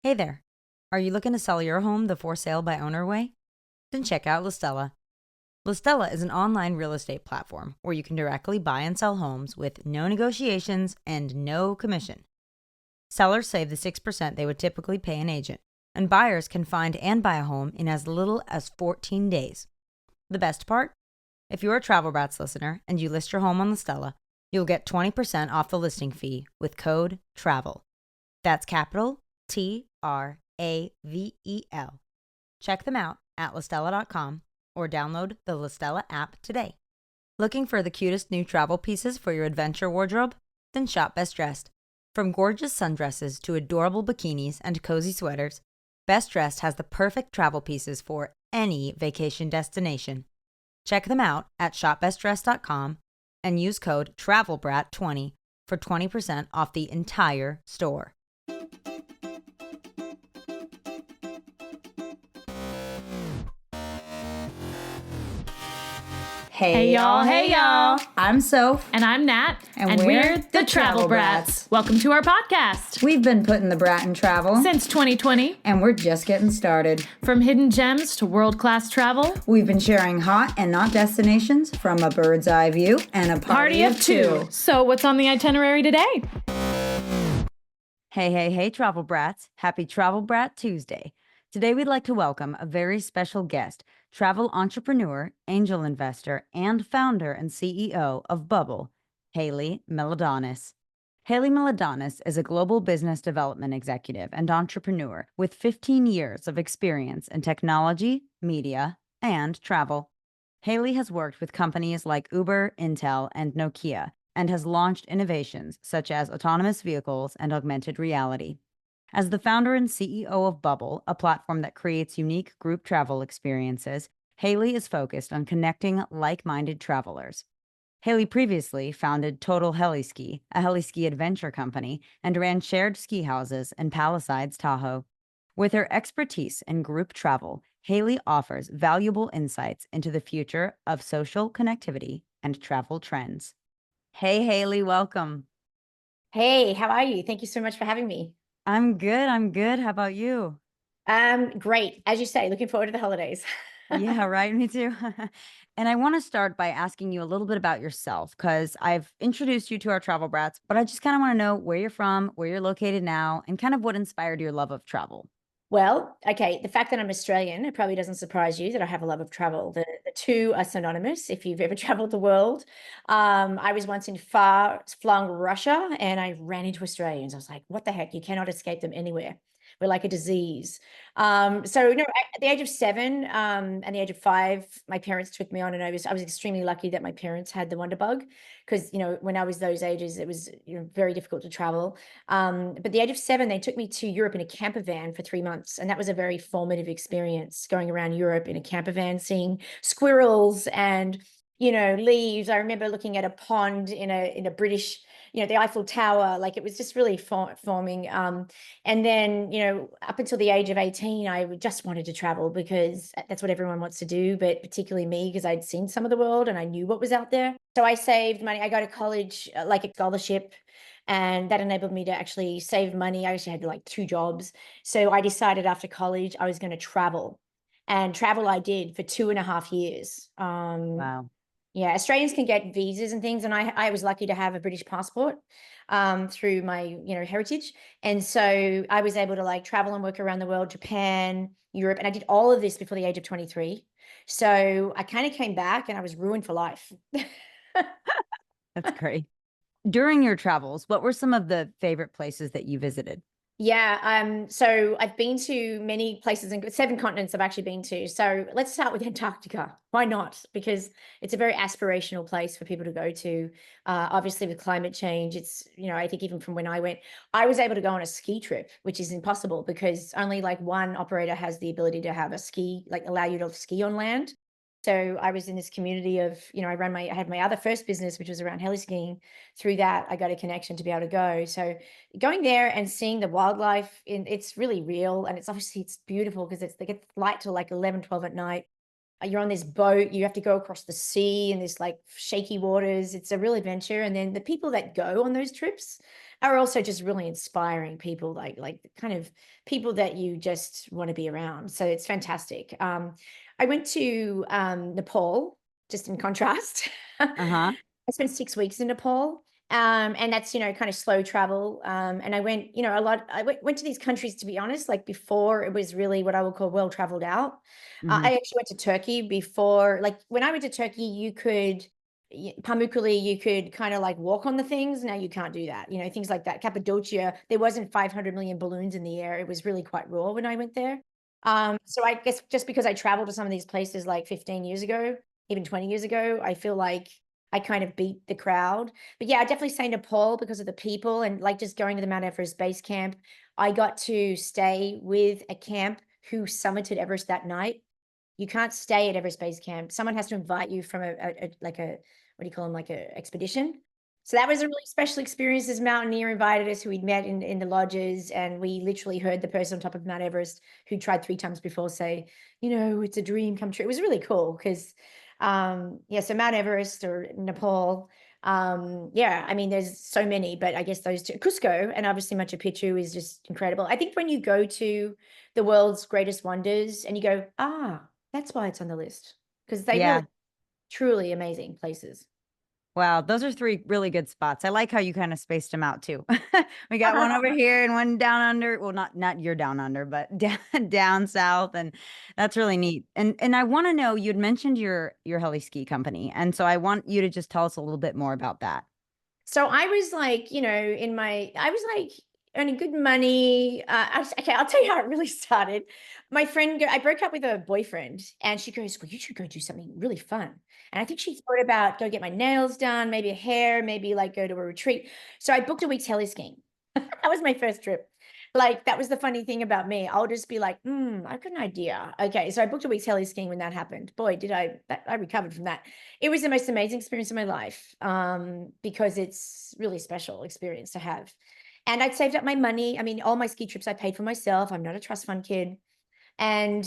Hey there. Are you looking to sell your home the for sale by owner way? Then check out Listella. Listella is an online real estate platform where you can directly buy and sell homes with no negotiations and no commission. Sellers save the 6% they would typically pay an agent, and buyers can find and buy a home in as little as 14 days. The best part? If you're a Travel Brats listener and you list your home on Listella, you'll get 20% off the listing fee with code TRAVEL. That's capital TRAVEL. Check them out at listella.com or download the Listella app today. Looking for the cutest new travel pieces for your adventure wardrobe? Then shop Best Dressed. From gorgeous sundresses to adorable bikinis and cozy sweaters, Best Dressed has the perfect travel pieces for any vacation destination. Check them out at shopbestdressed.com and use code TRAVELBRAT20 for 20% off the entire store. Hey y'all. I'm Soph. And I'm Nat. And we're the Travel Brats. Welcome to our podcast. We've been putting the brat in travel Since 2020. and we're just getting started. From hidden gems to world-class travel. We've been sharing hot and not destinations from a bird's eye view and a party of two. So what's on the itinerary today? Hey, Travel Brats. Happy Travel Brat Tuesday. Today we'd like to welcome a very special guest, travel entrepreneur, angel investor, and founder and CEO of Bubbl, Hayley Melidonis. Hayley Melidonis is a global business development executive and entrepreneur with 15 years of experience in technology, media, and travel. Hayley has worked with companies like Uber, Intel, and Nokia, and has launched innovations such as autonomous vehicles and augmented reality. As the founder and CEO of Bubbl, a platform that creates unique group travel experiences, Hayley is focused on connecting like-minded travelers. Hayley previously founded Total Heliski, a heliski adventure company, and ran shared ski houses in Palisades, Tahoe. With her expertise in group travel, Hayley offers valuable insights into the future of social connectivity and travel trends. Hey, Hayley, welcome. Hey, how are you? Thank you so much for having me. I'm good. How about you? Great. As you say, looking forward to the holidays. Yeah, right. Me too. And I want to start by asking you a little bit about yourself because I've introduced you to our travel brats, but I just kind of want to know where you're from, where you're located now, and kind of what inspired your love of travel. Well, okay, the fact that I'm Australian, it probably doesn't surprise you that I have a love of travel. The two are synonymous if you've ever traveled the world. I was once in far-flung Russia and I ran into Australians. I was like, what the heck? You cannot escape them anywhere. We're like a disease. At the age of 7 and the age of 5, my parents took me on, and I was extremely lucky that my parents had the wonder bug because, when I was those ages, it was, very difficult to travel. But at the age of 7, they took me to Europe in a camper van for 3 months. And that was a very formative experience, going around Europe in a camper van, seeing squirrels and, leaves. I remember looking at a pond in a British, the Eiffel Tower. Like, it was just really forming. And then, up until the age of 18, I just wanted to travel because that's what everyone wants to do, but particularly me, because I'd seen some of the world and I knew what was out there. So I saved money. I got to college, like a scholarship, and that enabled me to actually save money. I actually had like 2 jobs. So I decided after college I was going to travel, and travel I did for 2.5 years. Wow. Yeah, Australians can get visas and things, and I was lucky to have a British passport through my heritage, and so I was able to like travel and work around the world, Japan, Europe, and I did all of this before the age of 23. So I kind of came back and I was ruined for life. That's great. During your travels, what were some of the favorite places that you visited? Yeah, so I've been to many places, and 7 continents I've actually been to. So let's start with Antarctica. Why not? Because it's a very aspirational place for people to go to. Obviously, with climate change, it's, I think even from when I went, I was able to go on a ski trip, which is impossible because only like one operator has the ability to have a ski, like allow you to ski on land. So I was in this community of, I had my other first business, which was around heli skiing. Through that, I got a connection to be able to go. So going there and seeing the wildlife, it's really real. And it's beautiful because it's light till like 11, 12 at night. You're on this boat, you have to go across the sea in this like shaky waters. It's a real adventure. And then the people that go on those trips are also just really inspiring people, like kind of people that you just want to be around. So it's fantastic. I went to Nepal, just in contrast. Uh-huh. I spent 6 weeks in Nepal. And that's, kind of slow travel. And I went, a lot, I went to these countries, to be honest, like before it was really what I would call well traveled out. Hmm. I actually went to Turkey before, like when I went to Turkey, you could, Pamukkale, you could kind of like walk on the things. Now you can't do that, things like that. Cappadocia, there wasn't 500 million balloons in the air. It was really quite raw when I went there. So I guess just because I traveled to some of these places like 15 years ago, even 20 years ago, I feel like I kind of beat the crowd. But yeah, I definitely say Nepal because of the people and like just going to the Mount Everest base camp. I got to stay with a camp who summited Everest that night. You can't stay at Everest base camp. Someone has to invite you from like a, what do you call them, like a expedition. So that was a really special experience. This mountaineer invited us, who we'd met in the lodges, and we literally heard the person on top of Mount Everest who tried 3 times before say, it's a dream come true. It was really cool because yeah, so Mount Everest or Nepal. Yeah, I mean, there's so many, but I guess those two, Cusco and obviously Machu Picchu, is just incredible. I think when you go to the world's greatest wonders and you go, that's why it's on the list, because they really Yeah. truly amazing places. Wow, those are three really good spots. I like how you kind of spaced them out too. We got one over here and one down under. Well, not your down under, but down south, and that's really neat. And I want to know, you'd mentioned your heli ski company, and so I want you to just tell us a little bit more about that. So I was like, I was like earning good money. Okay, I'll tell you how it really started. My friend, I broke up with a boyfriend, and she goes, "Well, you should go do something really fun." And I think she thought about go get my nails done, maybe a hair, maybe like go to a retreat. So I booked a week's heli skiing. That was my first trip. Like, that was the funny thing about me. I'll just be like, I've got an idea. Okay. So I booked a week's heli skiing when that happened. Boy, I recovered from that. It was the most amazing experience of my life, because it's really special experience to have. And I'd saved up my money. I mean, all my ski trips I paid for myself. I'm not a trust fund kid. And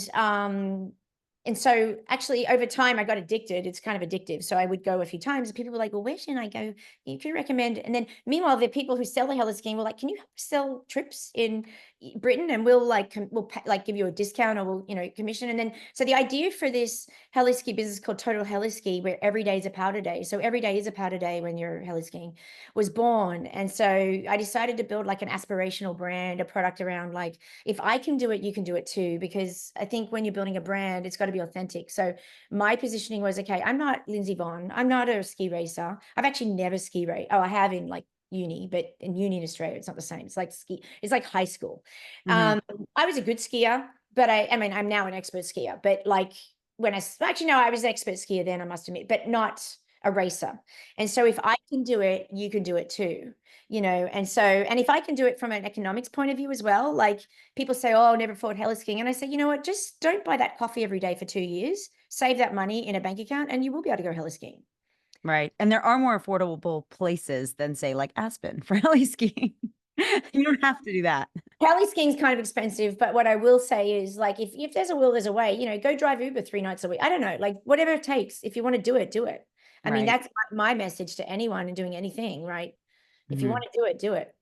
so actually over time I got addicted. It's kind of addictive. So I would go a few times and people were like, "Well, where should I go? If you recommend." And then meanwhile, the people who sell the heli skiing were like, "Can you help us sell trips in Britain? And we'll like, like give you a discount, or we'll, commission." And then, so the idea for this heli ski business called Total Heli Ski, where every day is a powder day. So every day is a powder day when you're heli skiing, was born. And so I decided to build like an aspirational brand, a product around like, if I can do it, you can do it too. Because I think when you're building a brand, it's got to be authentic. So my positioning was, okay, I'm not Lindsay Vonn. I'm not a ski racer. I've actually never ski race. Oh, I have in like uni, but in uni in Australia, it's not the same. It's like it's like high school. Hmm. I was a good skier, but I mean, I'm now an expert skier, but like when actually, no, I was an expert skier then, I must admit, but not a racer. And so if I can do it, you can do it too. And so, and if I can do it from an economics point of view as well, like people say, "Oh, I'll never afford heli skiing." And I say, you know what, just don't buy that coffee every day for 2 years, save that money in a bank account, and you will be able to go heli skiing. Right. And there are more affordable places than, say, like Aspen for heli skiing. You don't have to do that. Heli skiing is kind of expensive, but what I will say is, like, if there's a will, there's a way. Go drive Uber 3 nights a week. I don't know, like whatever it takes. If you want to do it, do it. I mean, Right. that's my message to anyone in doing anything, right? If you Hmm. want to do it, do it.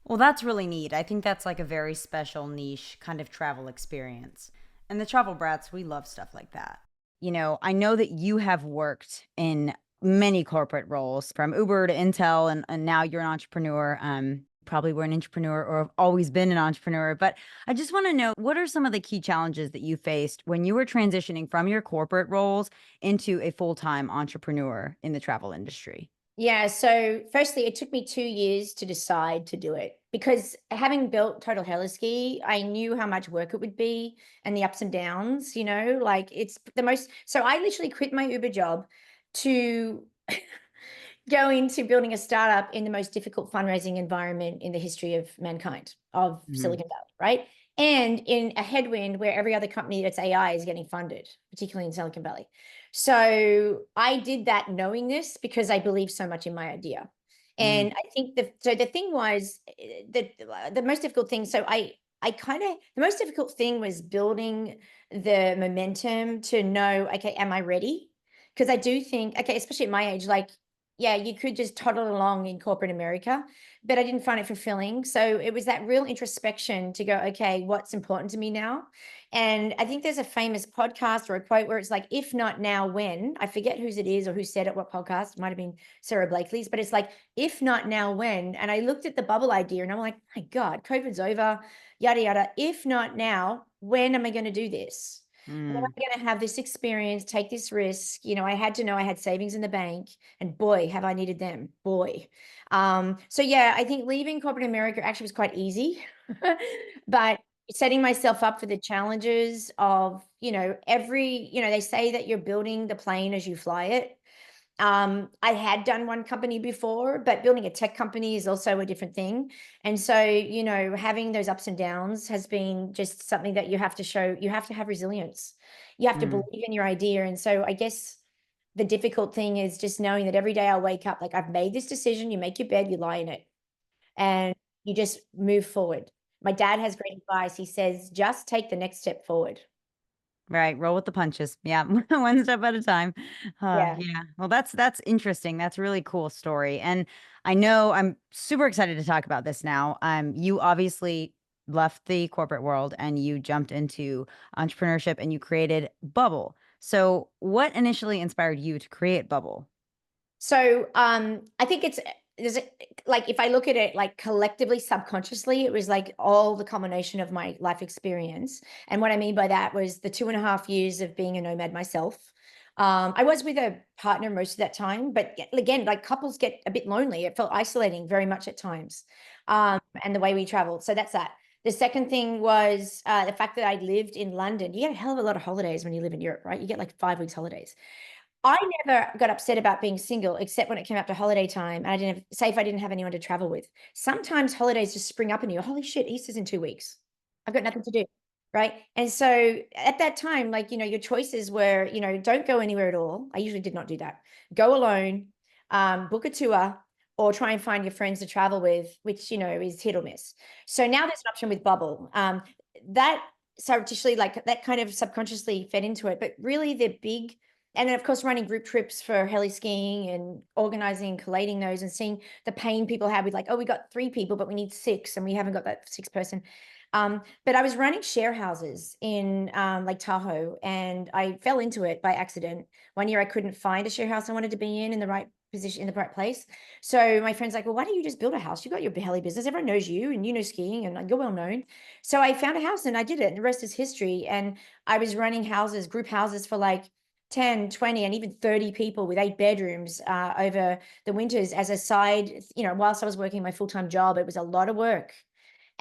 Well, that's really neat. I think that's like a very special niche kind of travel experience. And the Travel Brats, we love stuff like that. I know that you have worked in many corporate roles, from Uber to Intel, and now you're an entrepreneur. Probably were an entrepreneur or have always been an entrepreneur. But I just want to know, what are some of the key challenges that you faced when you were transitioning from your corporate roles into a full-time entrepreneur in the travel industry? Yeah. So firstly, it took me 2 years to decide to do it, because having built Total Heliski, I knew how much work it would be and the ups and downs, like it's the most. So I literally quit my Uber job to go into building a startup in the most difficult fundraising environment in the history of mankind, of Hmm. Silicon Valley, right? And in a headwind where every other company that's AI is getting funded, particularly in Silicon Valley. So I did that knowing this because I believe so much in my idea. Hmm. And I think the thing was that the most difficult thing. So the most difficult thing was building the momentum to know, okay, am I ready? Because I do think, okay, especially at my age, like, yeah, you could just toddle along in corporate America, but I didn't find it fulfilling. So it was that real introspection to go, okay, what's important to me now? And I think there's a famous podcast or a quote where it's like, if not now, when? I forget whose it is or who said it, what podcast. It might have been Sarah Blakely's, but it's like, if not now, when? And I looked at the Bubbl idea and I'm like, my God, COVID's over, yada, yada. If not now, when am I going to do this? When am Mm, I going to have this experience, take this risk? I had to know I had savings in the bank, and boy, have I needed them. Boy. So yeah, I think leaving corporate America actually was quite easy, but setting myself up for the challenges of, they say that you're building the plane as you fly it. I had done one company before, but building a tech company is also a different thing. And so, having those ups and downs has been just something that you have to show. You have to have resilience. You have to mm. believe in your idea. And so I guess the difficult thing is just knowing that every day I wake up, like, I've made this decision, you make your bed, you lie in it, and you just move forward. My dad has great advice. He says, just take the next step forward. Right, roll with the punches. Yeah, one step at a time. Yeah. Yeah. Well, that's interesting. That's a really cool story. And I know I'm super excited to talk about this now. You obviously left the corporate world and you jumped into entrepreneurship and you created Bubbl. So, what initially inspired you to create Bubbl? So I think like, if I look at it like collectively, subconsciously, it was like all the combination of my life experience. And what I mean by that was the 2.5 years of being a nomad myself. I was with a partner most of that time, but again, like, couples get a bit lonely. It felt isolating very much at times. And the way we traveled. So that's that. The second thing was the fact that I lived in London. You get a hell of a lot of holidays when you live in Europe, right? You get like 5 weeks holidays. I never got upset about being single, except when it came up to holiday time and I didn't have, say, if I didn't have anyone to travel with. Sometimes holidays just spring up in you. Holy shit, Easter's in 2 weeks. I've got nothing to do. Right. And so at that time, like, your choices were, don't go anywhere at all. I usually did not do that. Go alone, book a tour, or try and find your friends to travel with, which, is hit or miss. So now there's an option with Bubbl. That surreptitiously, like, that kind of subconsciously fed into it. But really the big, and then, of course, running group trips for heli skiing and organizing and collating those and seeing the pain people have with, like, oh, we got 3 people, but we need 6 and we haven't got that 6th person. But I was running share houses in Lake Tahoe, and I fell into it by accident. One year I couldn't find a share house I wanted to be in the right position, in the right place. So my friend's like, well, why don't you just build a house? You got your heli business. Everyone knows you and you know skiing and you're well known. So I found a house and I did it. And the rest is history. And I was running houses, group houses for like 10, 20, and even 30 people with 8 bedrooms over the winters as a side, whilst I was working my full-time job. It was a lot of work.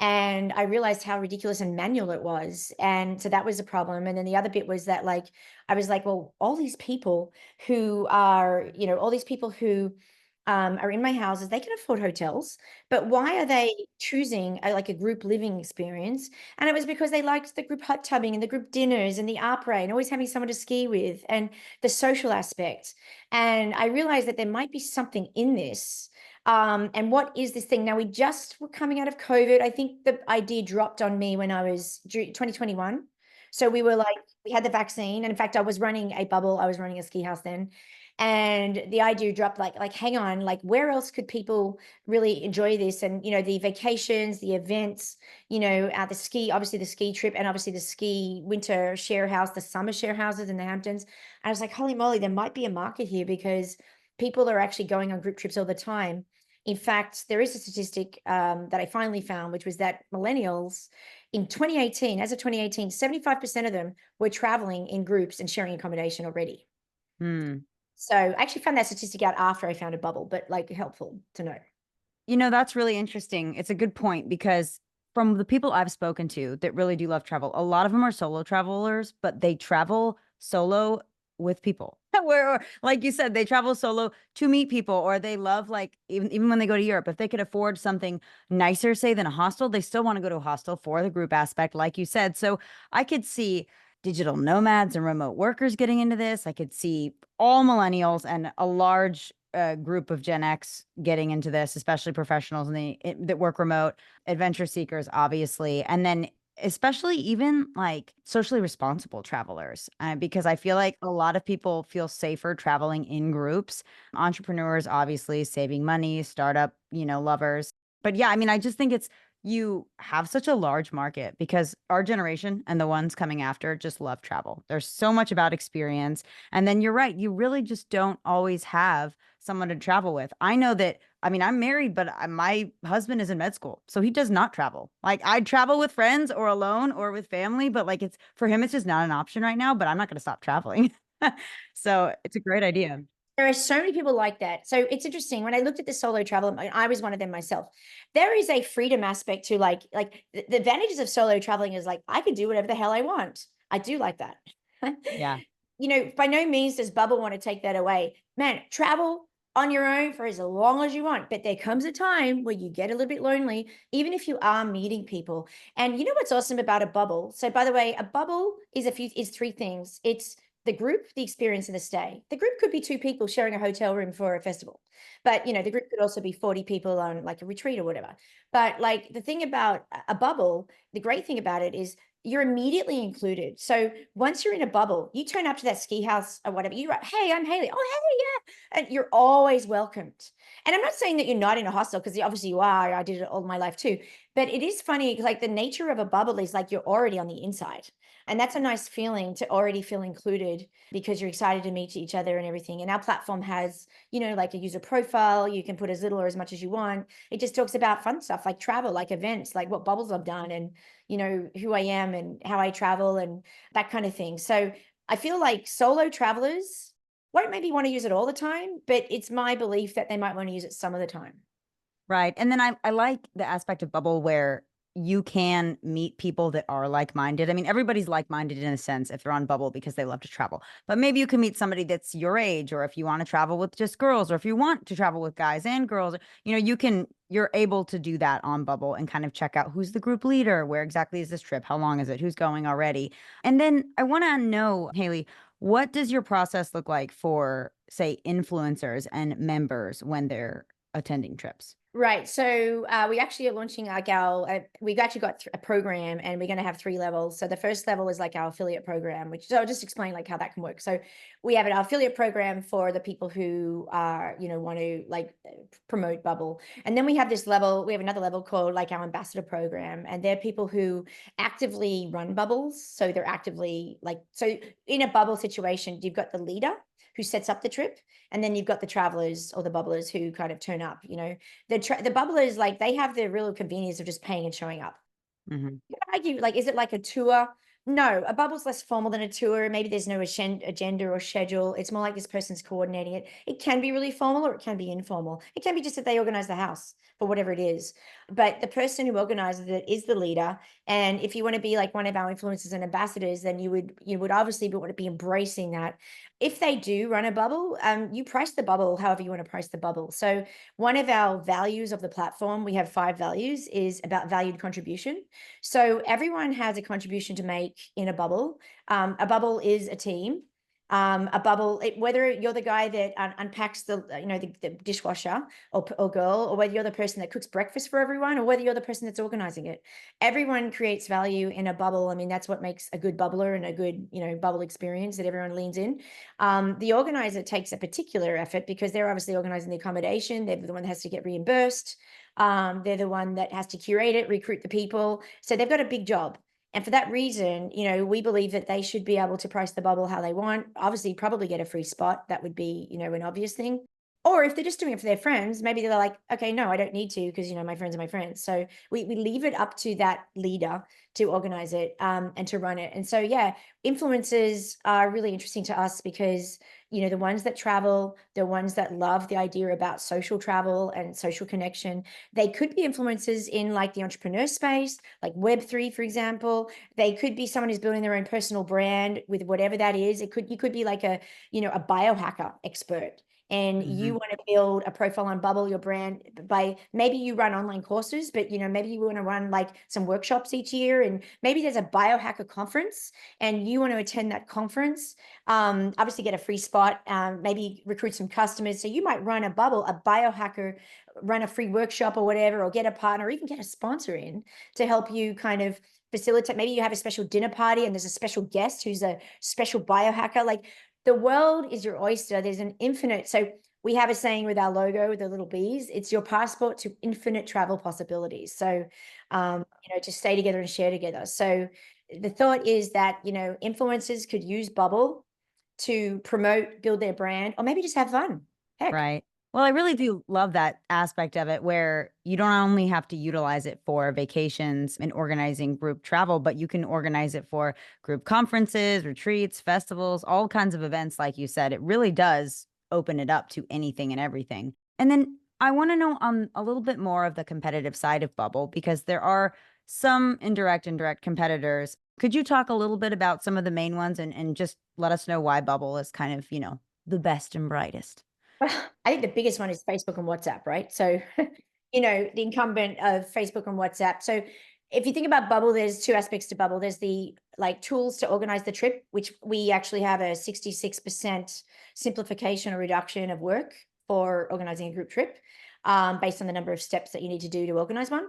And I realized how ridiculous and manual it was. And so that was a problem. And then the other bit was that, like, I was like, well, all these people who are, are in my houses, they can afford hotels, but why are they choosing like a group living experience? And it was because they liked the group hot tubbing and the group dinners and the après and always having someone to ski with and the social aspect. And I realized that there might be something in this. And what is this thing? Now, we just were coming out of COVID. I think the idea dropped on me when I was 2021. So we were like, we had the vaccine. And in fact, I was running a Bubbl. I was running a ski house then. And the idea dropped, like, hang on, like, where else could people really enjoy this? And, the vacations, the events, the ski, obviously the ski trip, and obviously the ski winter share house, the summer share houses in the Hamptons. I was like, holy moly, there might be a market here because people are actually going on group trips all the time. In fact, there is a statistic that I finally found, which was that millennials in 2018, as of 2018, 75% of them were traveling in groups and sharing accommodation already. Hmm. So I actually found that statistic out after I found a Bubbl, but like, helpful to know. That's really interesting. It's a good point because from the people I've spoken to that really do love travel, a lot of them are solo travelers, but they travel solo with people. Where, like you said, they travel solo to meet people, or they love, like, even when they go to Europe, if they could afford something nicer, say, than a hostel, they still want to go to a hostel for the group aspect, like you said. So I could see digital nomads and remote workers getting into this. I could see all millennials and a large group of Gen X getting into this, especially professionals that work remote, adventure seekers, obviously, and then especially even like socially responsible travelers, because I feel like a lot of people feel safer traveling in groups. Entrepreneurs, obviously, saving money, startup, lovers. But yeah, I mean, I just think you have such a large market because our generation and the ones coming after just love travel. There's so much about experience. And then you're right, you really just don't always have someone to travel with. I know that, I mean, I'm married, but my husband is in med school, so he does not travel. Like, I travel with friends or alone or with family, but like, it's for him, it's just not an option right now, but I'm not going to stop traveling. So it's a great idea. There are so many people like that. So it's interesting. When I looked at the solo travel, I was one of them myself. There is a freedom aspect to like the advantages of solo traveling is like I can do whatever the hell I want. I do like that. Yeah. By no means does Bubbl want to take that away. Man, travel on your own for as long as you want. But there comes a time where you get a little bit lonely, even if you are meeting people. And you know what's awesome about a Bubbl? So by the way, a Bubbl is three things. It's the group, the experience, and the stay. The group could be two people sharing a hotel room for a festival, but the group could also be 40 people on like a retreat or whatever. But like the thing about a Bubbl, the great thing about it is you're immediately included. So once you're in a Bubbl, you turn up to that ski house or whatever, you're like, hey, I'm Hayley. Oh, hey, yeah. And you're always welcomed. And I'm not saying that you're not in a hostel, because obviously you are. I did it all my life too. But it is funny, like the nature of a Bubbl is like you're already on the inside. And that's a nice feeling to already feel included because you're excited to meet each other and everything. And our platform has, like a user profile. You can put as little or as much as you want. It just talks about fun stuff like travel, like events, like what bubbles I've done and, who I am and how I travel and that kind of thing. So I feel like solo travelers won't maybe want to use it all the time, but it's my belief that they might want to use it some of the time. Right. And then I like the aspect of Bubbl where you can meet people that are like-minded. I mean, everybody's like-minded in a sense if they're on Bubbl because they love to travel. But maybe you can meet somebody that's your age, or if you want to travel with just girls, or if you want to travel with guys and girls, you're able to do that on Bubbl and kind of check out who's the group leader, where exactly is this trip, how long is it, who's going already. And then I want to know, Hayley, what does your process look like for, say, influencers and members when they're attending trips? Right. So we actually are launching we've actually got a program, and we're going to have 3 levels. So the first level is like our affiliate program, so I'll just explain like how that can work. So we have an affiliate program for the people who are, want to like promote Bubbl. And then we have another level called like our ambassador program. And they're people who actively run Bubbls. So they're actively so in a Bubbl situation, you've got the leader who sets up the trip. And then you've got the travelers or the bubblers who kind of turn up, the bubblers, like they have the real convenience of just paying and showing up. Mm-hmm. You could argue, like, is it like a tour? No, a Bubbl's less formal than a tour. Maybe there's no agenda or schedule. It's more like this person's coordinating it. It can be really formal or it can be informal. It can be just that they organize the house for whatever it is. But the person who organizes it is the leader. And if you want to be like one of our influencers and ambassadors, then you would obviously want to be embracing that. If they do run a Bubbl, you price the Bubbl however you want to price the Bubbl. So one of our values of the platform, we have 5 values, is about valued contribution. So everyone has a contribution to make in a Bubbl. A Bubbl is a team. A Bubbl, whether you're the guy that unpacks the dishwasher or girl, or whether you're the person that cooks breakfast for everyone, or whether you're the person that's organizing it, everyone creates value in a Bubbl. I mean, that's what makes a good Bubbler and a good, Bubbl experience, that everyone leans in. The organizer takes a particular effort because they're obviously organizing the accommodation. They're the one that has to get reimbursed. They're the one that has to curate it, recruit the people. So they've got a big job. And for that reason, we believe that they should be able to price the Bubbl how they want. Obviously, probably get a free spot. That would be, an obvious thing. Or if they're just doing it for their friends, maybe they're like, okay, no, I don't need to, because, my friends are my friends. So we leave it up to that leader to organize it and to run it. And so, yeah, influencers are really interesting to us because, the ones that travel, the ones that love the idea about social travel and social connection, they could be influencers in like the entrepreneur space, like Web3, for example. They could be someone who's building their own personal brand with whatever that is. You could be like a biohacker expert and you want to build a profile on Bubbl, your brand, by maybe you run online courses, but maybe you want to run like some workshops each year, and maybe there's a biohacker conference and you want to attend that conference, obviously get a free spot, maybe recruit some customers. So you might run a Bubbl, a biohacker, run a free workshop or whatever, or get a partner, or even get a sponsor in to help you kind of facilitate. Maybe you have a special dinner party and there's a special guest who's a special biohacker. Like, the world is your oyster. There's an infinite. So we have a saying with our logo, the little bees, it's your passport to infinite travel possibilities. So, to stay together and share together. So the thought is that, influencers could use Bubbl to promote, build their brand, or maybe just have fun. Heck. Right. Well, I really do love that aspect of it where you don't only have to utilize it for vacations and organizing group travel, but you can organize it for group conferences, retreats, festivals, all kinds of events. Like you said, it really does open it up to anything and everything. And then I want to know on a little bit more of the competitive side of Bubbl, because there are some indirect competitors. Could you talk a little bit about some of the main ones and just let us know why Bubbl is kind of, the best and brightest? Well, I think the biggest one is Facebook and WhatsApp, right? So, the incumbent of Facebook and WhatsApp. So if you think about Bubbl, there's two aspects to Bubbl. There's the tools to organize the trip, which we actually have a 66% simplification or reduction of work for organizing a group trip, based on the number of steps that you need to do to organize one.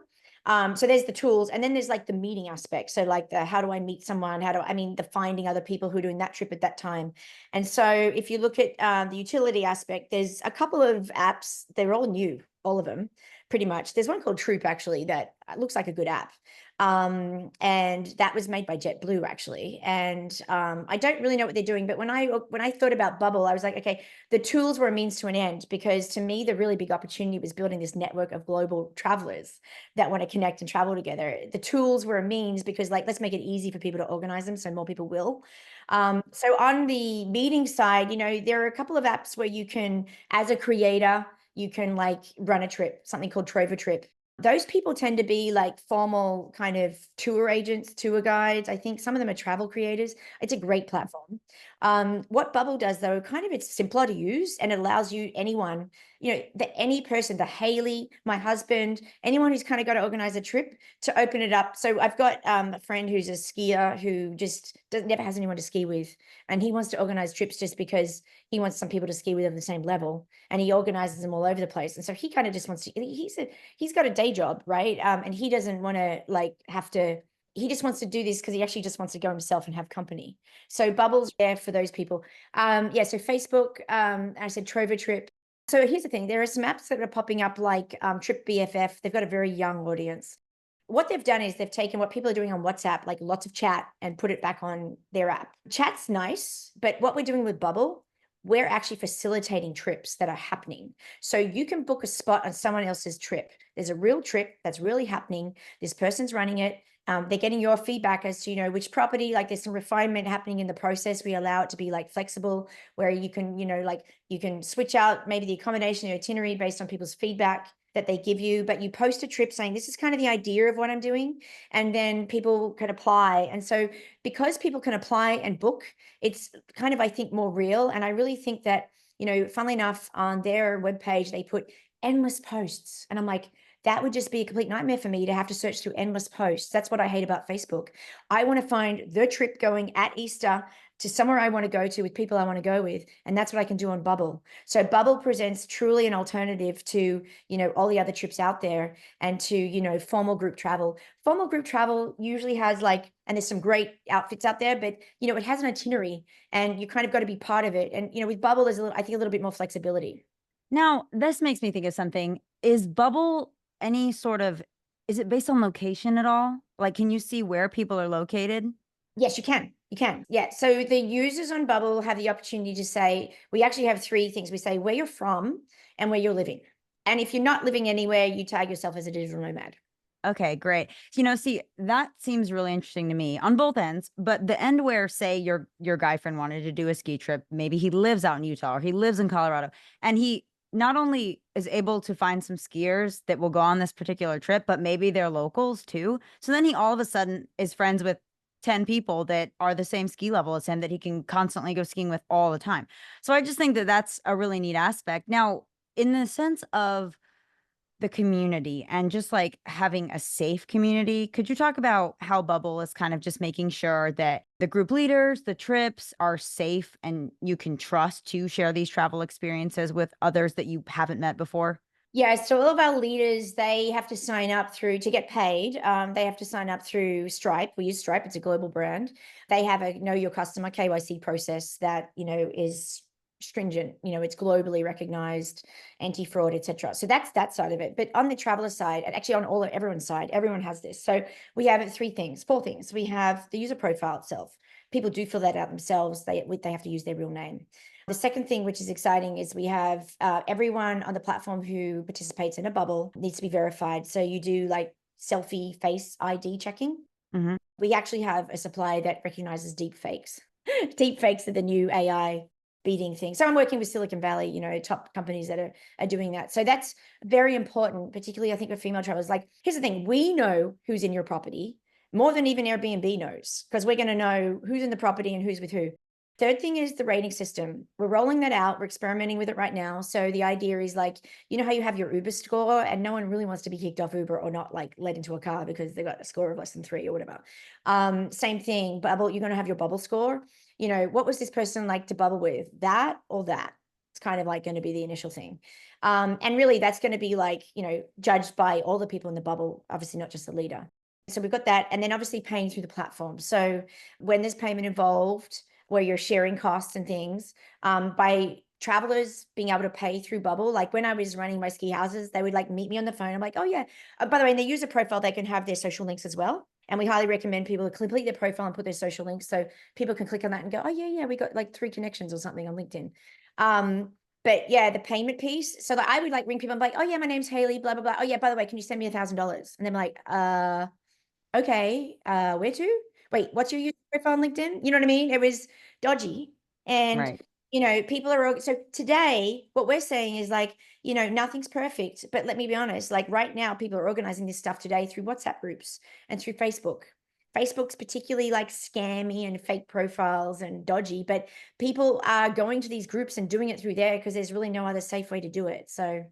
So there's the tools, and then there's the meeting aspect. So the how do I meet someone? The finding other people who are doing that trip at that time. And so if you look at the utility aspect, there's a couple of apps. They're all new, all of them, pretty much. There's one called Troop, actually, that looks like a good app. And that was made by JetBlue, actually. And I don't really know what they're doing, but when I thought about Bubbl, I was like, okay, the tools were a means to an end, because to me, the really big opportunity was building this network of global travelers that want to connect and travel together. The tools were a means because let's make it easy for people to organize them so more people will. So on the meeting side, there are a couple of apps where you can, as a creator, you can run a trip, something called Trover Trip. Those people tend to be formal kind of tour agents, tour guides. I think some of them are travel creators. It's a great platform. What Bubbl does, though, it's simpler to use, and it allows anyone, any person, the Hayley, my husband, anyone who's kind of got to organize a trip, to open it up. So I've got a friend who's a skier who just never has anyone to ski with, and he wants to organize trips just because he wants some people to ski with him the same level, and he organizes them all over the place. And so he kind of just wants to, he's got a day job, right? And he doesn't want to have to, he just wants to do this because he actually just wants to go himself and have company. So Bubbl's there for those people. So Facebook, I said Trover Trip. So here's the thing, there are some apps that are popping up Trip BFF. They've got a very young audience. What they've done is they've taken what people are doing on WhatsApp, lots of chat, and put it back on their app. Chat's nice, but what we're doing with Bubbl, we're actually facilitating trips that are happening. So you can book a spot on someone else's trip. There's a real trip that's really happening. This person's running it. They're getting your feedback as to, which property, there's some refinement happening in the process. We allow it to be flexible, where you can, you can switch out maybe the accommodation or itinerary based on people's feedback that they give you, but you post a trip saying, this is kind of the idea of what I'm doing. And then people can apply. And so because people can apply and book, it's kind of, I think, more real. And I really think that, funnily enough, on their webpage, they put endless posts. And I'm like, that would just be a complete nightmare for me to have to search through endless posts. That's what I hate about Facebook. I want to find the trip going at Easter to somewhere I want to go to with people I want to go with. And that's what I can do on Bubbl. So Bubbl presents truly an alternative to, all the other trips out there, and to, formal group travel. Formal group travel usually has and there's some great outfits out there, but, it has an itinerary, and you kind of got to be part of it. And, with Bubbl, there's I think a little bit more flexibility. Now, this makes me think of something. Is Bubbl any sort of, is it based on location at all? Can you see where people are located? Yes, you can. You can. Yeah. So the users on Bubbl have the opportunity to say, we actually have three things. We say where you're from and where you're living. And if you're not living anywhere, you tag yourself as a digital nomad. Okay, great. See, that seems really interesting to me on both ends, but the end where, say, your guy friend wanted to do a ski trip, maybe he lives out in Utah or he lives in Colorado, and he not only is able to find some skiers that will go on this particular trip, but maybe they're locals too. So then he all of a sudden is friends with 10 people that are the same ski level as him that he can constantly go skiing with all the time. So I just think that that's a really neat aspect. Now, in the sense of the community and just like having a safe community, could you talk about how Bubbl is kind of just making sure that the group leaders, the trips are safe and you can trust to share these travel experiences with others that you haven't met before? Yeah, so all of our leaders, they have to sign up through to get paid. They have to sign up through Stripe. We use Stripe; it's a global brand. They have a know your customer (KYC) process that is stringent. It's globally recognized, anti-fraud, etc. So that's that side of it. But on the traveler side, and actually on everyone's side, everyone has this. So we have four things. We have the user profile itself. People do fill that out themselves. They have to use their real name. The second thing, which is exciting, is we have everyone on the platform who participates in a bubble needs to be verified. So you do like selfie face ID checking. Mhm. We actually have a supplier that recognizes deep fakes. Deep fakes are the new AI beating thing. So I'm working with Silicon Valley, top companies that are doing that. So that's very important, particularly I think with female travelers. Like, here's the thing, we know who's in your property more than even Airbnb knows, because we're going to know who's in the property and who's with who. Third thing is the rating system. We're rolling that out. We're experimenting with it right now. So the idea is like, how you have your Uber score, and no one really wants to be kicked off Uber or not like led into a car because they got a score of less than 3 or whatever. Same thing, Bubbl, you're going to have your Bubbl score. What was this person like to bubble with? That or that? It's kind of like going to be the initial thing. And really that's going to be like, judged by all the people in the bubble, obviously not just the leader. So we've got that. And then obviously paying through the platform. So when there's payment involved, where you're sharing costs and things, by travelers being able to pay through Bubbl. Like when I was running my ski houses, they would like meet me on the phone. I'm like, oh yeah. By the way, in their user profile, they can have their social links as well. And we highly recommend people to complete their profile and put their social links so people can click on that and go, oh yeah, we got like 3 connections or something on LinkedIn. But yeah, the payment piece. So that I would like ring people and be like, oh yeah, my name's Hayley, blah, blah, blah. Oh yeah, by the way, can you send me $1,000? And they're like, okay, where to? Wait, what's your user profile on LinkedIn? You know what I mean? It was dodgy. And, Right. people are, so today, what we're saying is like, nothing's perfect, but let me be honest, like right now, people are organizing this stuff today through WhatsApp groups and through Facebook. Facebook's particularly like scammy and fake profiles and dodgy, but people are going to these groups and doing it through there because there's really no other safe way to do it. So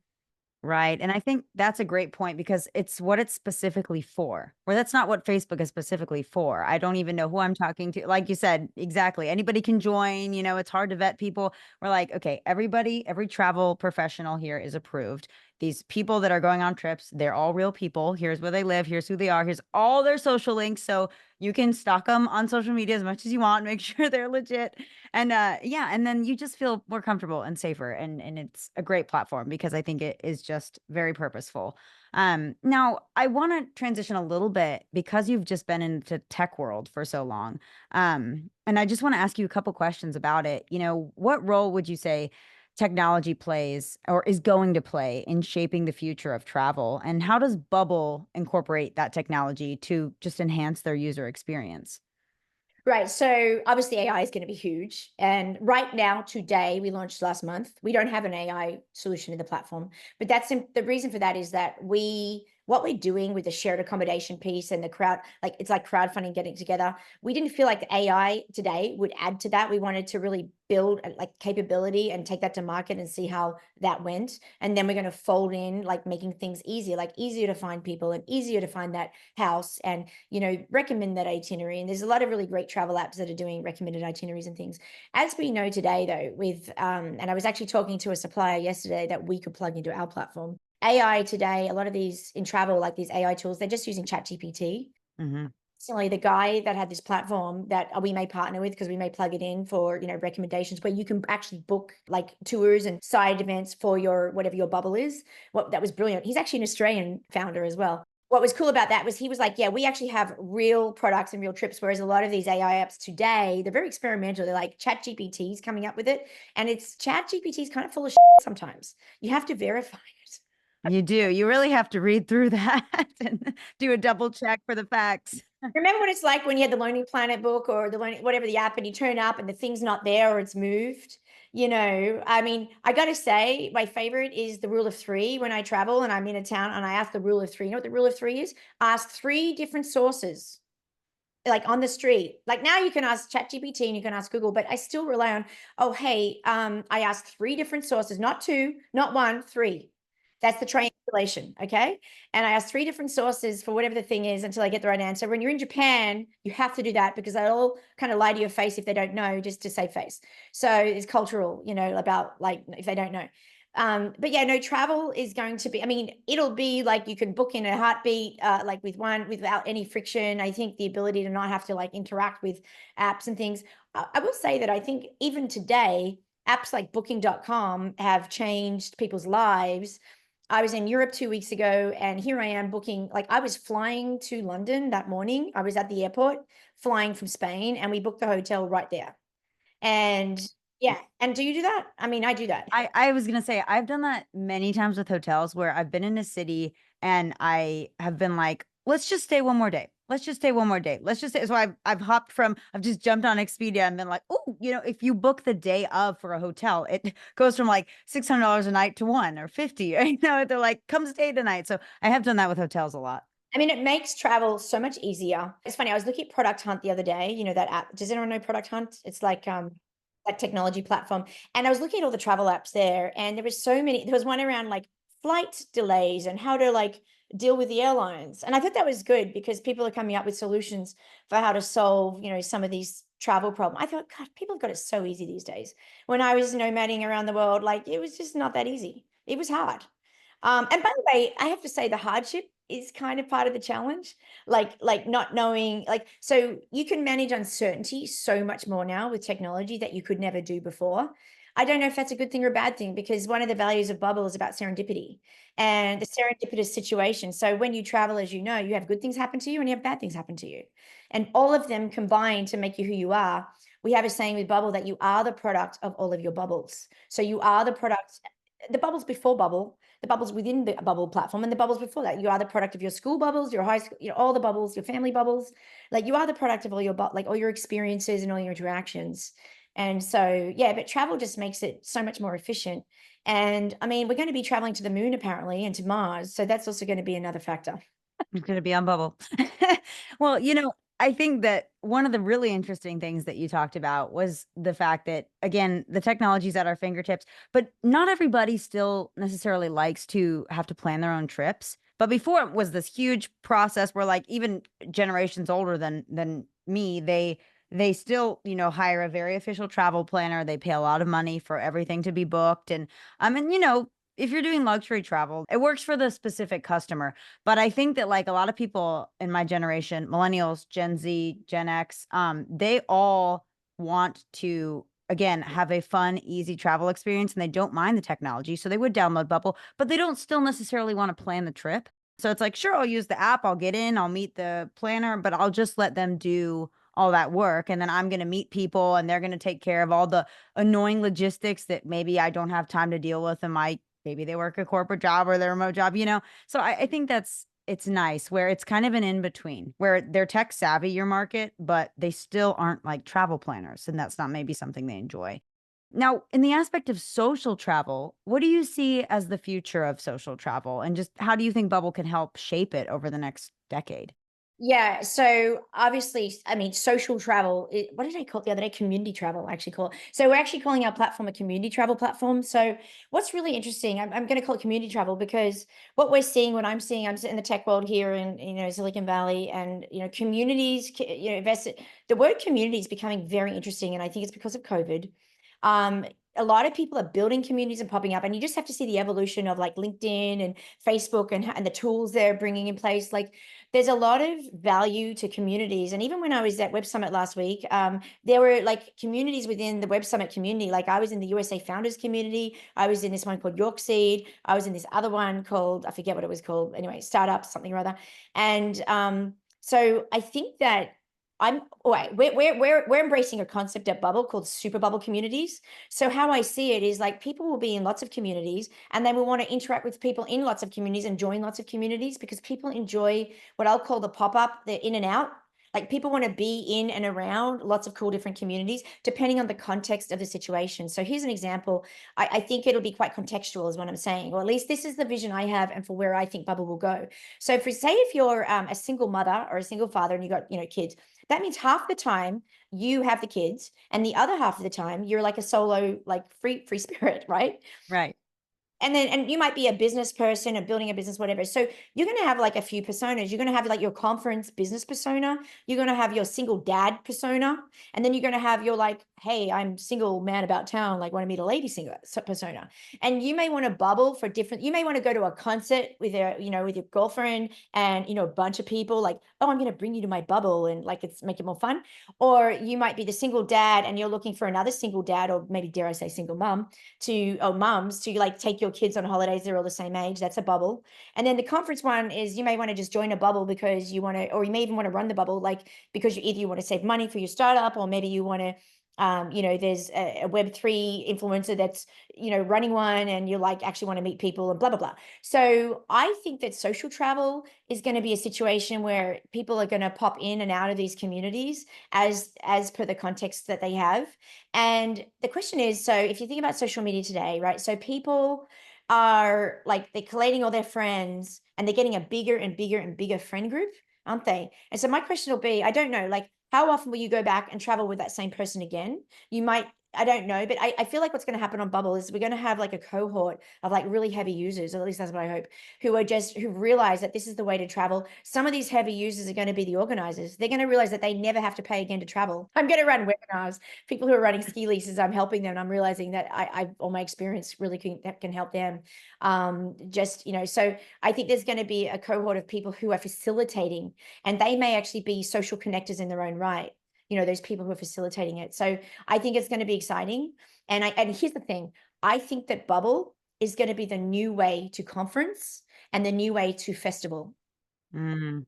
Right, and I think that's a great point because it's what it's specifically for, where that's not what Facebook is specifically for. I don't even know who I'm talking to. Like you said, exactly. Anybody can join, it's hard to vet people. We're like, okay, everybody, every travel professional here is approved. These people that are going on trips, they're all real people. Here's where they live, here's who they are, here's all their social links. So you can stalk them on social media as much as you want, make sure they're legit. And yeah, and then you just feel more comfortable and safer, and it's a great platform because I think it is just very purposeful. Now I want to transition a little bit because you've just been into tech world for so long. And I just want to ask you a couple questions about it. What role would you say technology plays or is going to play in shaping the future of travel? And how does Bubbl incorporate that technology to just enhance their user experience? right. So obviously AI is going to be huge. And right now, today, we launched last month. We don't have an AI solution in the platform, but the reason for that is that what we're doing with the shared accommodation piece and the it's like crowdfunding getting together. We didn't feel like the AI today would add to that. We wanted to really build like capability and take that to market and see how that went. And then we're going to fold in like making things easier, like easier to find people and easier to find that house and, recommend that itinerary. And there's a lot of really great travel apps that are doing recommended itineraries and things. As we know today, though, and I was actually talking to a supplier yesterday that we could plug into our platform. AI today, a lot of these in travel, like these AI tools, they're just using ChatGPT. Mhm. Recently, the guy that had this platform that we may partner with because we may plug it in for recommendations where you can actually book like tours and side events for your whatever your bubble is. That was brilliant. He's actually an Australian founder as well. What was cool about that was he was like, yeah, we actually have real products and real trips, whereas a lot of these AI apps today, they're very experimental. They're like ChatGPT's coming up with it, and it's ChatGPT's kind of full of shit sometimes. You have to verify it. You do. You really have to read through that and do a double check for the facts. Remember what it's like when you had the Lonely Planet book or the whatever the app, and you turn up and the thing's not there or it's moved. I mean, I got to say, my favorite is the rule of 3 when I travel and I'm in a town and I ask the rule of 3. You know what the rule of 3 is? Ask 3 different sources like on the street. Like now you can ask ChatGPT and you can ask Google, but I still rely on, oh, hey, I asked 3 different sources, not 2, not 1, 3. That's the triangulation, okay? And I asked 3 different sources for whatever the thing is until I get the right answer. When you're in Japan, you have to do that because they'll kind of lie to your face if they don't know, just to save face. So it's cultural, about like if they don't know. But yeah, no, travel is going to be, I mean, it'll be like you can book in a heartbeat, like without any friction. I think the ability to not have to like interact with apps and things. I will say that I think even today, apps like booking.com have changed people's lives. I was in Europe 2 weeks ago, and here I am booking, like I was flying to London that morning. I was at the airport flying from Spain, and we booked the hotel right there. And yeah. And do you do that? I mean, I do that. I was gonna say I've done that many times with hotels where I've been in a city and I have been like, let's just stay one more day. Let's just stay one more day. Let's just stay. So I've just jumped on Expedia and been like, oh, if you book the day of for a hotel, it goes from like $600 a night to 1 or 50. They're like, come stay tonight. So I have done that with hotels a lot. I mean, it makes travel so much easier. It's funny. I was looking at Product Hunt the other day, that app. Does anyone know Product Hunt? It's like that technology platform. And I was looking at all the travel apps there, and there was one around like flight delays and how to like deal with the airlines. And I thought that was good because people are coming up with solutions for how to solve, some of these travel problems. I thought, God, people have got it so easy these days. When I was nomading around the world, like it was just not that easy. It was hard. And by the way, I have to say the hardship is kind of part of the challenge, like not knowing, so you can manage uncertainty so much more now with technology that you could never do before. I don't know if that's a good thing or a bad thing, because one of the values of Bubbl is about serendipity and the serendipitous situation. So when you travel, as you know, you have good things happen to you and you have bad things happen to you. And all of them combine to make you who you are. We have a saying with Bubbl that you are the product of all of your bubbles. So you are the product, the bubbles before Bubbl, the bubbles within the Bubbl platform, and the bubbles before that. You are the product of your school bubbles, your high school, all the bubbles, your family bubbles. Like you are the product of all your all your experiences and all your interactions. And so, yeah, but travel just makes it so much more efficient. And I mean, we're going to be traveling to the moon apparently and to Mars. So that's also going to be another factor. It's going to be on Bubbl. Well, I think that one of the really interesting things that you talked about was the fact that, again, the technology is at our fingertips, but not everybody still necessarily likes to have to plan their own trips. But before, it was this huge process where, like, even generations older than me, they still, hire a very official travel planner. They pay a lot of money for everything to be booked. And if you're doing luxury travel, it works for the specific customer. But I think that like a lot of people in my generation, millennials, Gen Z, Gen X, they all want to, again, have a fun, easy travel experience, and they don't mind the technology. So they would download Bubbl, but they don't still necessarily want to plan the trip. So it's like, sure, I'll use the app, I'll get in, I'll meet the planner, but I'll just let them do all that work. And then I'm going to meet people and they're going to take care of all the annoying logistics that maybe I don't have time to deal with in my, maybe they work a corporate job or their remote job, So I think it's nice where it's kind of an in between where they're tech savvy, your market, but they still aren't like travel planners. And that's not maybe something they enjoy. Now, in the aspect of social travel, what do you see as the future of social travel? And just how do you think Bubbl can help shape it over the next decade? Yeah. So obviously, I mean, social travel, what did I call it the other day? Community travel, I actually call it. So we're actually calling our platform a community travel platform. So what's really interesting, I'm going to call it community travel because what we're seeing, what I'm seeing, I'm in the tech world here in, Silicon Valley, and, communities, the word community is becoming very interesting. And I think it's because of COVID. A lot of people are building communities and popping up, and you just have to see the evolution of like LinkedIn and Facebook and the tools they're bringing in place. Like there's a lot of value to communities. And even when I was at Web Summit last week, there were like communities within the Web Summit community. Like I was in the USA Founders community. I was in this one called York Seed. I was in this other one called, I forget what it was called. Anyway, Startup, something or other. And so I think that we're embracing a concept at Bubbl called super Bubbl communities. So how I see it is like people will be in lots of communities, and then we want to interact with people in lots of communities and join lots of communities because people enjoy what I'll call the pop-up, the in and out. Like people want to be in and around lots of cool different communities, depending on the context of the situation. So here's an example. I think it'll be quite contextual is what I'm saying, or at least this is the vision I have and for where I think Bubbl will go. So say if you're a single mother or a single father and you got, kids, That means half the time you have the kids, and the other half of the time you're like a solo, like free spirit, right? Right. And you might be a business person or building a business, whatever. So you're going to have like a few personas. You're going to have like your conference business persona. You're going to have your single dad persona. And then you're going to have your like, hey, I'm single man about town, like want to meet a lady singer persona. And you may want to bubble for different, you may want to go to a concert with with your girlfriend and, a bunch of people like, oh, I'm going to bring you to my bubble and like, it's make it more fun. Or you might be the single dad and you're looking for another single dad, or maybe dare I say single mom, mums to like take your kids on holidays. They're all the same age. That's a bubble. And then the conference one is you may want to just join a bubble because you want to, or you may even want to run the bubble, like because you want to save money for your startup, or maybe you want to there's a Web3 influencer that's, running one and you like actually want to meet people and blah, blah, blah. So I think that social travel is going to be a situation where people are going to pop in and out of these communities as per the context that they have. And the question is, so if you think about social media today, right? So people are like, they're collating all their friends and they're getting a bigger and bigger and bigger friend group, aren't they? And so my question will be, I don't know, like, how often will you go back and travel with that same person again? You might, I don't know, but I feel like what's going to happen on Bubbl is we're going to have like a cohort of like really heavy users, or at least that's what I hope, who realize that this is the way to travel. Some of these heavy users are going to be the organizers. They're going to realize that they never have to pay again to travel. I'm going to run webinars. People who are running ski leases, I'm helping them. And I'm realizing that all my experience really can help them. So I think there's going to be a cohort of people who are facilitating, and they may actually be social connectors in their own right. Those people who are facilitating it. So I think it's going to be exciting. And here's the thing. I think that Bubbl is going to be the new way to conference and the new way to festival. Mm.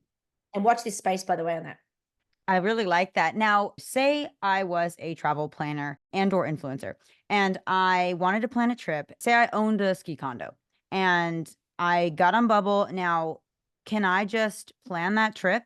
And watch this space, by the way, on that. I really like that. Now, say I was a travel planner and or influencer, and I wanted to plan a trip. Say I owned a ski condo and I got on Bubbl. Now, can I just plan that trip,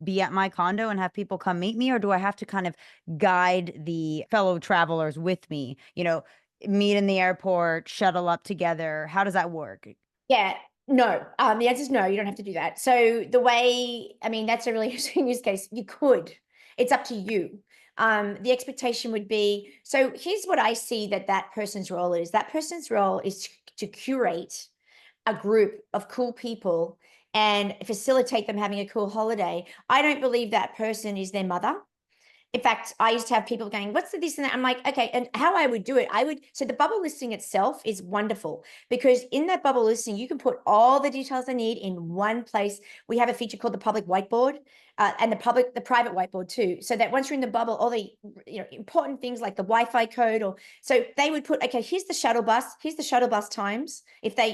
be at my condo and have people come meet me? Or do I have to kind of guide the fellow travelers with me, meet in the airport, shuttle up together? How does that work? Yeah, no. The answer is no, you don't have to do that. So that's a really interesting use case. You could. It's up to you. The expectation would be, so here's what I see that person's role is. That person's role is to curate a group of cool people and facilitate them having a cool holiday. I don't believe that person is their mother. In fact, I used to have people going, what's the this and that? I'm like, okay. And how I would do it, so the Bubbl listing itself is wonderful, because in that Bubbl listing, you can put all the details I need in one place. We have a feature called the public whiteboard, and the private whiteboard too. So that once you're in the Bubbl, all the important things like the Wi-Fi code, so they would put, okay, here's the shuttle bus times. If they,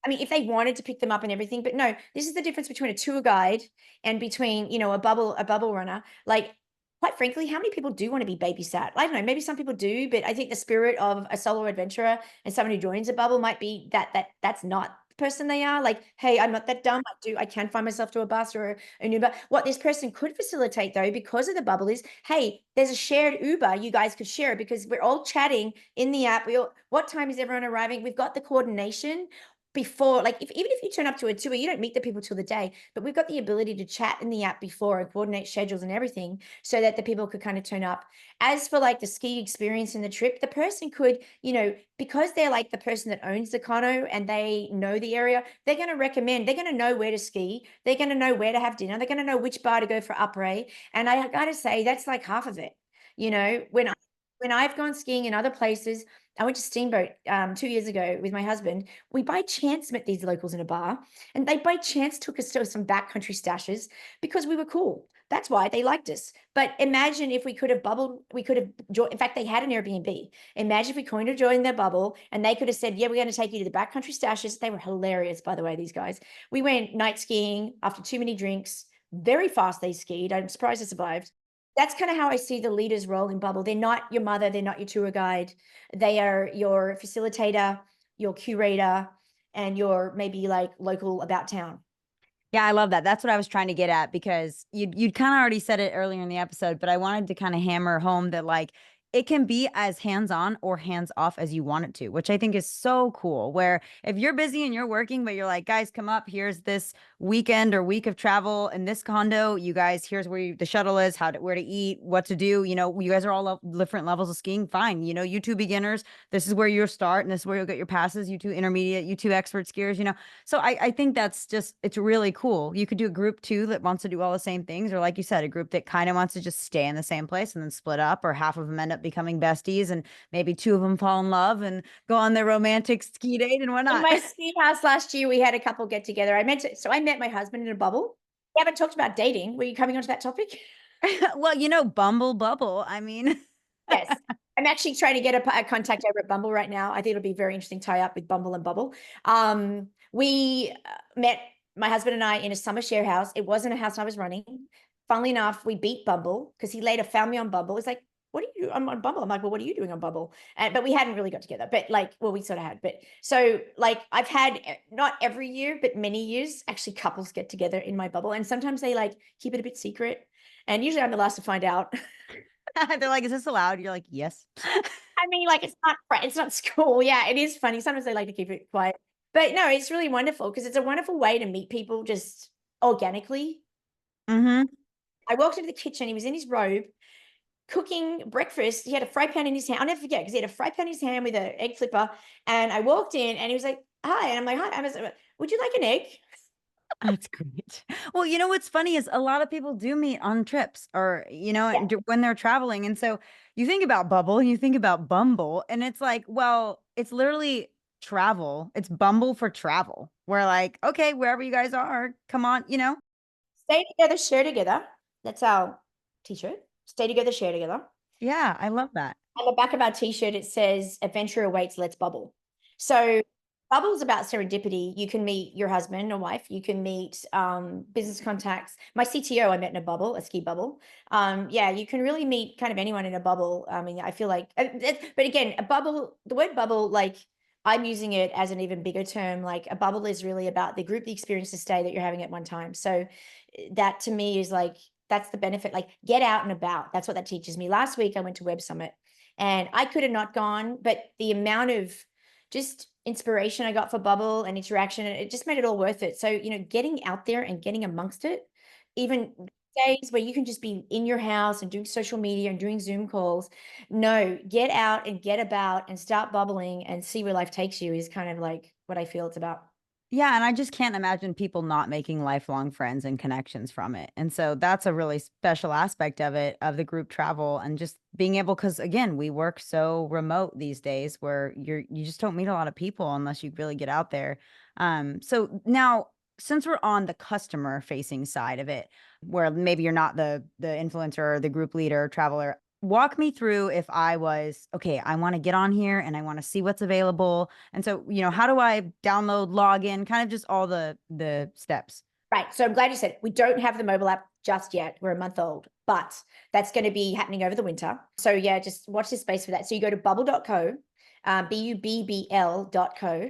if they wanted to pick them up and everything, but no, this is the difference between a tour guide and between, a Bubbl runner. Like, quite frankly, how many people do want to be babysat? I don't know, maybe some people do, but I think the spirit of a solo adventurer and someone who joins a Bubbl might be that's not the person they are. Like, hey, I'm not that dumb. I can find myself to a bus or an Uber. What this person could facilitate though, because of the Bubbl, is, hey, there's a shared Uber. You guys could share it because we're all chatting in the app. What time is everyone arriving? We've got the coordination before, like even if you turn up to a tour, you don't meet the people till the day, but we've got the ability to chat in the app before and coordinate schedules and everything so that the people could kind of turn up. As for like the ski experience and the trip, the person could, because they're like the person that owns the condo and they know the area, they're going to know where to ski. They're going to know where to have dinner. They're going to know which bar to go for après. And I got to say, that's like half of it. When I've gone skiing in other places, I went to Steamboat 2 years ago with my husband. We by chance met these locals in a bar, and they by chance took us to some backcountry stashes because we were cool. That's why they liked us. But imagine if we could have bubbled, we could have joined. In fact, they had an Airbnb. Imagine if we could have joined their Bubbl and they could have said, yeah, we're going to take you to the backcountry stashes. They were hilarious, by the way, these guys. We went night skiing after too many drinks. Very fast they skied. I'm surprised they survived. That's kind of how I see the leader's role in Bubbl. They're not your mother. They're not your tour guide. They are your facilitator, your curator, and your maybe like local about town. Yeah, I love that. That's what I was trying to get at, because you'd kind of already said it earlier in the episode, but I wanted to kind of hammer home that, like, it can be as hands-on or hands-off as you want it to, which I think is so cool. Where if you're busy and you're working, but you're like, guys, come up, here's this weekend or week of travel in this condo. You guys, here's where the shuttle is, where to eat, what to do. You guys are all different levels of skiing. Fine. You two beginners, this is where you'll start and this is where you'll get your passes. You two intermediate, you two expert skiers. So I think it's really cool. You could do a group too that wants to do all the same things, or like you said, a group that kind of wants to just stay in the same place and then split up, or half of them end up becoming besties and maybe two of them fall in love and go on their romantic ski date and In whatnot. my ski house last year, we had a couple get together. I met my husband in a Bubbl. We haven't talked about dating. Were you coming onto that topic? Well, Bubbl. I mean, Yes. I'm actually trying to get a contact over at Bubbl right now. I think it'll be very interesting tie up with Bumble and Bubbl. We met, my husband and I, in a summer share house. It wasn't a house I was running. Funnily enough, we beat Bumble because he later found me on Bumble. He's like, what are you on Bumble? I'm like, well, what are you doing on Bumble? But we hadn't really got together. But we sort of had. But so I've had, not every year, but many years, actually couples get together in my Bubble. And sometimes they keep it a bit secret. And usually I'm the last to find out. they're like, is this allowed? You're like, yes. I mean, it's not school. Yeah, it is funny. Sometimes they like to keep it quiet. But no, it's really wonderful because it's a wonderful way to meet people just organically. Mm-hmm. I walked into the kitchen. He was in his robe cooking breakfast. He had a fry pan in his hand. I'll never forget because he had a fry pan in his hand with an egg flipper. And I walked in and he was like, hi. And I'm like, hi. I was like, would you like an egg? That's great. Well, what's funny is a lot of people do meet on trips or, Yeah. when they're traveling. And so you think about Bubble, you think about Bumble, and it's like, well, it's literally travel. It's Bumble for travel. We're like, okay, wherever you guys are, come on. Stay together, share together. That's our t-shirt. Stay together, share together. Yeah, I love that. On the back of our t-shirt, it says, adventure awaits, let's bubble. So Bubble is about serendipity. You can meet your husband or wife. You can meet business contacts. My CTO, I met in a Bubble, a ski Bubble. Yeah, you can really meet kind of anyone in a Bubble. I mean, I feel like, but again, a Bubble, the word Bubble, I'm using it as an even bigger term. Like a Bubble is really about the group, the experience to stay that you're having at one time. So that to me is that's the benefit, get out and about. That's what that teaches me. Last week, I went to Web Summit and I could have not gone, but the amount of just inspiration I got for Bubble and interaction, it just made it all worth it. So, getting out there and getting amongst it, even days where you can just be in your house and doing social media and doing Zoom calls. No, get out and get about and start bubbling and see where life takes you is kind of what I feel it's about. Yeah, and I just can't imagine people not making lifelong friends and connections from it. And so that's a really special aspect of it, of the group travel and just being able, because again, we work so remote these days where you just don't meet a lot of people unless you really get out there. So now since we're on the customer facing side of it, where maybe you're not the influencer or the group leader, traveler, walk me through if I was, okay, I want to get on here and I want to see what's available. And so, how do I download, log in, kind of just all the steps? Right. So I'm glad you said we don't have the mobile app just yet. We're a month old, but that's going to be happening over the winter. So yeah, just watch this space for that. So you go to bubble.co, bubbl.co.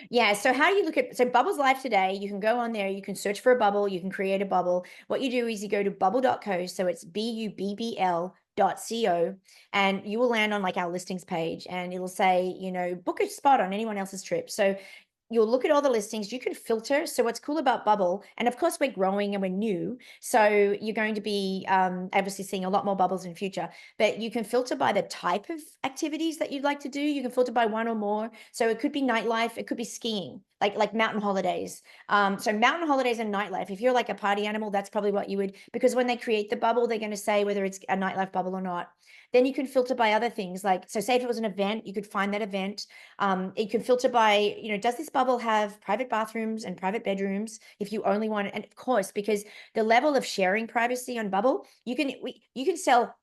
Yeah. So how do you so Bubble's live today? You can go on there. You can search for a Bubble. You can create a Bubble. What you do is you go to bubble.co. So it's bubbl.co, and you will land on our listings page and it'll say, book a spot on anyone else's trip. So you'll look at all the listings, you can filter. So what's cool about Bubbl, and of course we're growing and we're new, so you're going to be obviously seeing a lot more Bubbles in future, but you can filter by the type of activities that you'd like to do. You can filter by one or more. So it could be nightlife, it could be skiing, like mountain holidays. So mountain holidays and nightlife, if you're a party animal, that's probably what you would, because when they create the Bubble, they're going to say whether it's a nightlife Bubble or not. Then you can filter by other things, so say if it was an event, you could find that event. You can filter by, does this Bubble have private bathrooms and private bedrooms if you only want it? And of course, because the level of sharing privacy on Bubble, you can sell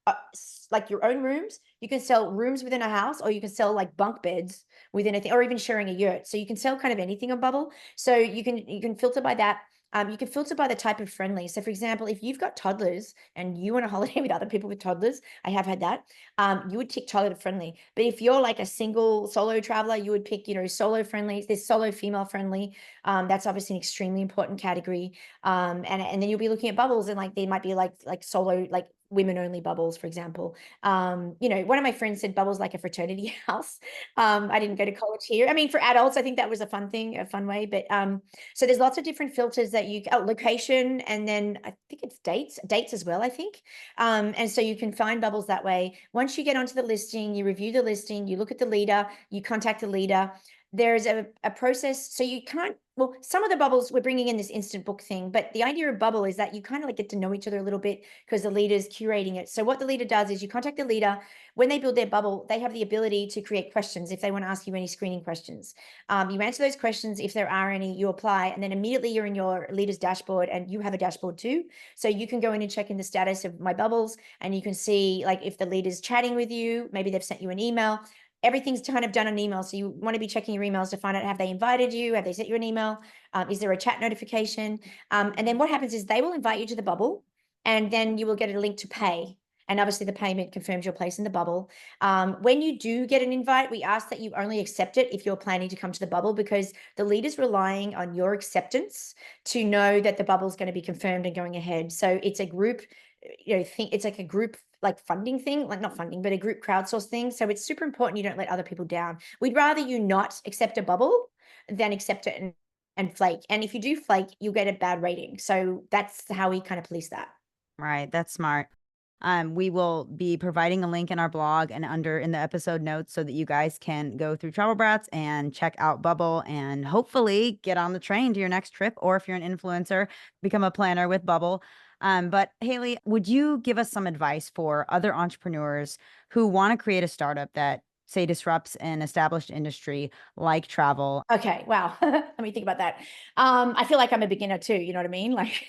your own rooms, you can sell rooms within a house, or you can sell bunk beds within a thing, or even sharing a yurt. So you can sell kind of anything on Bubble. So you can filter by that. You can filter by the type of friendly. So for example, if you've got toddlers and you want a holiday with other people with toddlers, I have had that, you would tick toddler friendly. But if you're a single solo traveler, you would pick, solo friendly. There's solo female friendly. That's obviously an extremely important category. And then you'll be looking at Bubbles and there might be solo, women only bubbles, for example. One of my friends said Bubble's like a fraternity house. I didn't go to college here. I mean, for adults, I think that was a fun thing, a fun way. But so there's lots of different filters that location, and then I think it's dates as well, I think. And so you can find bubbles that way. Once you get onto the listing, you review the listing, you look at the leader, you contact the leader. There's a process. So you can't, well, some of the bubbles, we're bringing in this instant book thing, but the idea of Bubbl is that you kind of like get to know each other a little bit because the leader's curating it. So what the leader does is you contact the leader. When they build their bubble, they have the ability to create questions if they want to ask you any screening questions. You answer those questions. If there are any, you apply, and then immediately you're in your leader's dashboard, and you have a dashboard too. So you can go in and check in the status of my bubbles, and you can see like if the leader's chatting with you, maybe they've sent you an email. Everything's kind of done on email. So you want to be checking your emails to find out, have they invited you? Have they sent you an email? Is there a chat notification? And then what happens is they will invite you to the bubble, and then you will get a link to pay. And obviously the payment confirms your place in the bubble. When you do get an invite, we ask that you only accept it if you're planning to come to the bubble, because the leader's relying on your acceptance to know that the bubble is going to be confirmed and going ahead. So it's a group, it's like a group like funding thing, like not funding, but a group crowdsource thing. So it's super important you don't let other people down. We'd rather you not accept a bubble than accept it and flake. And if you do flake, you'll get a bad rating. So that's how we kind of police that. Right. That's smart. We will be providing a link in our blog and in the episode notes so that you guys can go through Travel Brats and check out Bubbl and hopefully get on the train to your next trip. Or if you're an influencer, become a planner with Bubbl. But Hayley, would you give us some advice for other entrepreneurs who want to create a startup that, say, disrupts an established industry like travel? Okay, wow. Let me think about that. I feel like I'm a beginner too, you know what I mean? Like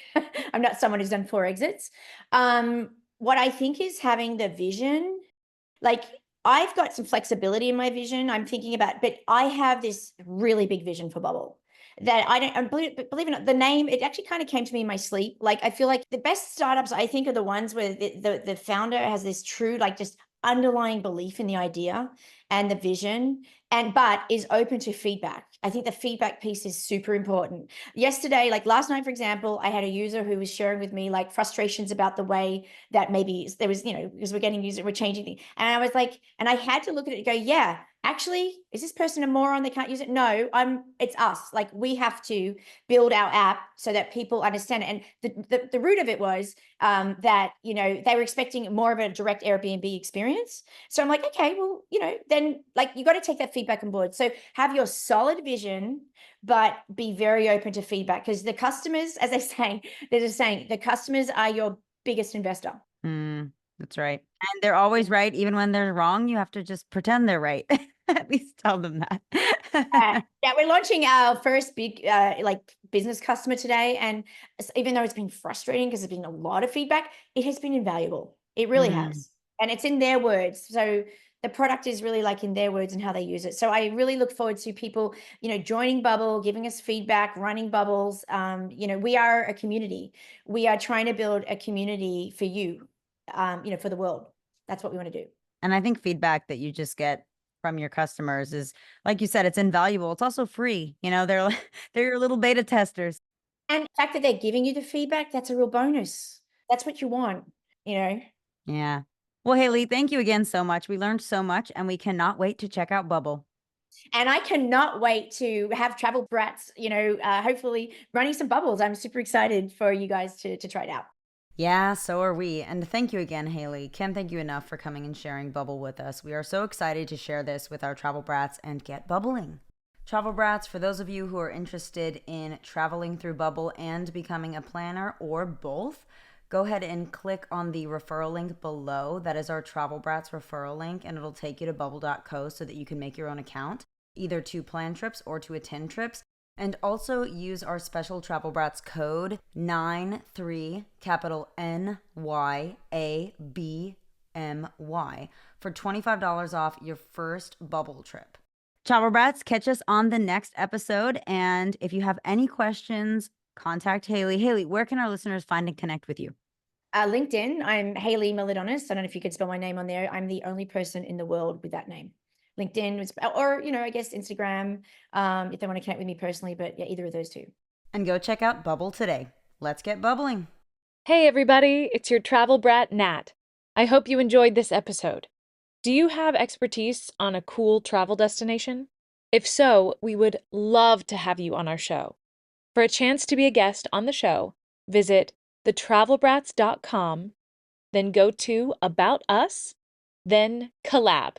I'm not someone who's done 4 exits. What I think is having the vision, like I've got some flexibility in my vision. I'm thinking about, but I have this really big vision for Bubbl that I don't believe it or not, the name, it actually kind of came to me in my sleep. Like I feel like the best startups I think are the ones where the founder has this true, like just underlying belief in the idea and the vision, but is open to feedback. I think the feedback piece is super important. Yesterday, like last night, for example, I had a user who was sharing with me like frustrations about the way that maybe there was, because we're changing things. And I was like, and I had to look at it and go, yeah, actually, is this person a moron? They can't use it. No, it's us. Like we have to build our app so that people understand it. And the root of it was that, they were expecting more of a direct Airbnb experience. So I'm like, okay, well, then like you got to take that feedback on board. So have your solid vision, but be very open to feedback, because the customers, as they say, they're just saying the customers are your biggest investor. That's right. And they're always right. Even when they're wrong, you have to just pretend they're right. At least tell them that. Yeah, we're launching our first big like business customer today. And even though it's been frustrating because there's been a lot of feedback, it has been invaluable. It really has. And it's in their words. So the product is really like in their words and how they use it. So I really look forward to people, joining Bubbl, giving us feedback, running bubbles. We are a community. We are trying to build a community for you, for the world. That's what we want to do. And I think feedback that you just get from your customers is, like you said, it's invaluable. It's also free. They're they're your little beta testers. And the fact that they're giving you the feedback, that's a real bonus. That's what you want, Yeah. Well, Hayley, thank you again so much. We learned so much, and we cannot wait to check out Bubbl. And I cannot wait to have Travel Brats, hopefully running some bubbles. I'm super excited for you guys to try it out. Yeah, so are we. And thank you again, Hayley. Can't thank you enough for coming and sharing Bubbl with us. We are so excited to share this with our travel brats and get bubbling. Travel brats, for those of you who are interested in traveling through Bubbl and becoming a planner or both, go ahead and click on the referral link below. That is our Travel Brats referral link, and it'll take you to bubbl.co so that you can make your own account, either to plan trips or to attend trips. And also use our special Travel Brats code 93 capital NYABMY for $25 off your first Bubbl trip. Travel Brats, catch us on the next episode. And if you have any questions, contact Hayley. Hayley, where can our listeners find and connect with you? LinkedIn, I'm Hayley Melidonis. I don't know if you could spell my name on there. I'm the only person in the world with that name. LinkedIn, or, I guess Instagram, if they want to connect with me personally, but yeah, either of those two. And go check out Bubbl today. Let's get bubbling. Hey everybody, it's your travel brat Nat. I hope you enjoyed this episode. Do you have expertise on a cool travel destination? If so, we would love to have you on our show. For a chance to be a guest on the show, visit thetravelbrats.com, then go to About Us, then Collab.